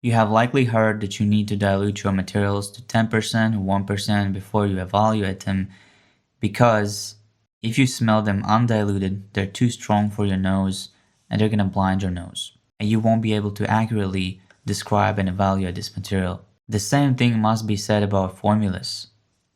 You have likely heard that you need to dilute your materials to 10% or 1% before you evaluate them because if you smell them undiluted, they're too strong for your nose and they're going to blind your nose. And you won't be able to accurately describe and evaluate this material. The same thing must be said about formulas,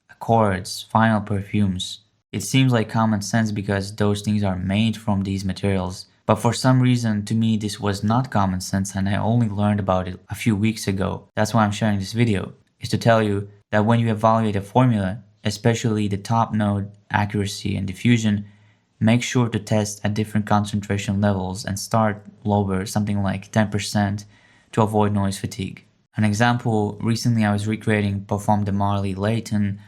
accords, final perfumes. It seems like common sense because those things are made from these materials. But for some reason, to me, this was not common sense and I only learned about it a few weeks ago. That's why I'm sharing this video, is to tell you that when you evaluate a formula, especially the top note, accuracy, and diffusion, make sure to test at different concentration levels and start lower, something like 10%, to avoid noise fatigue. An example, recently I was recreating Parfum de Marly Layton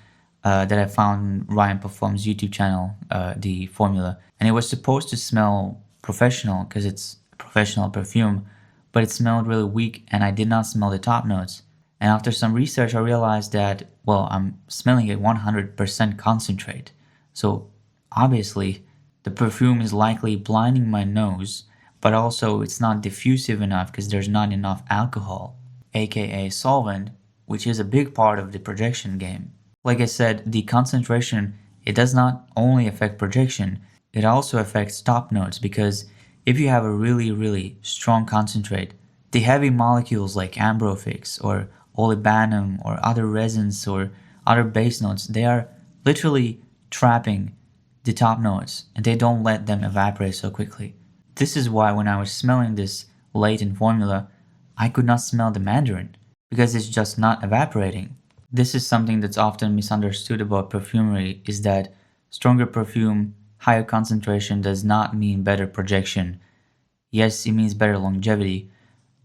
that I found on Ryan Parfum's YouTube channel, the formula, and it was supposed to smell professional because it's a professional perfume, but it smelled really weak and I did not smell the top notes. And after some research, I realized that, well, I'm smelling a 100% concentrate. So obviously, the perfume is likely blinding my nose, but also it's not diffusive enough because there's not enough alcohol, aka solvent, which is a big part of the projection game. Like I said, the concentration, it does not only affect projection, it also affects top notes because if you have a really strong concentrate, the heavy molecules like ambrofix or olibanum or other resins or other base notes, they are literally trapping the top notes and they don't let them evaporate so quickly. This is why when I was smelling this latent formula, I could not smell the mandarin because it's just not evaporating. This is something that's often misunderstood about perfumery, is that stronger perfume, higher concentration does not mean better projection. Yes, it means better longevity,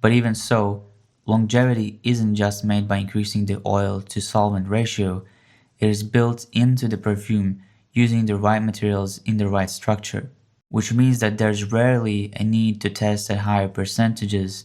but even so, longevity isn't just made by increasing the oil to solvent ratio, it is built into the perfume using the right materials in the right structure, which means that there's rarely a need to test at higher percentages,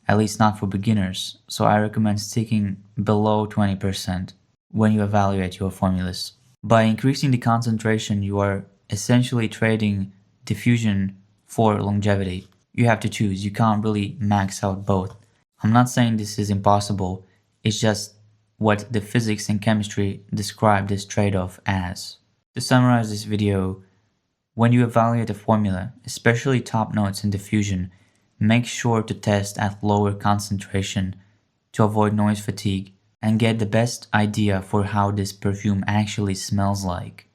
at least not for beginners, so I recommend sticking below 20% when you evaluate your formulas. By increasing the concentration, you are essentially trading diffusion for longevity. You have to choose, you can't really max out both. I'm not saying this is impossible, it's just what the physics and chemistry describe this trade-off as. To summarize this video, when you evaluate a formula, especially top notes and diffusion, make sure to test at lower concentration to avoid noise fatigue and get the best idea for how this perfume actually smells like.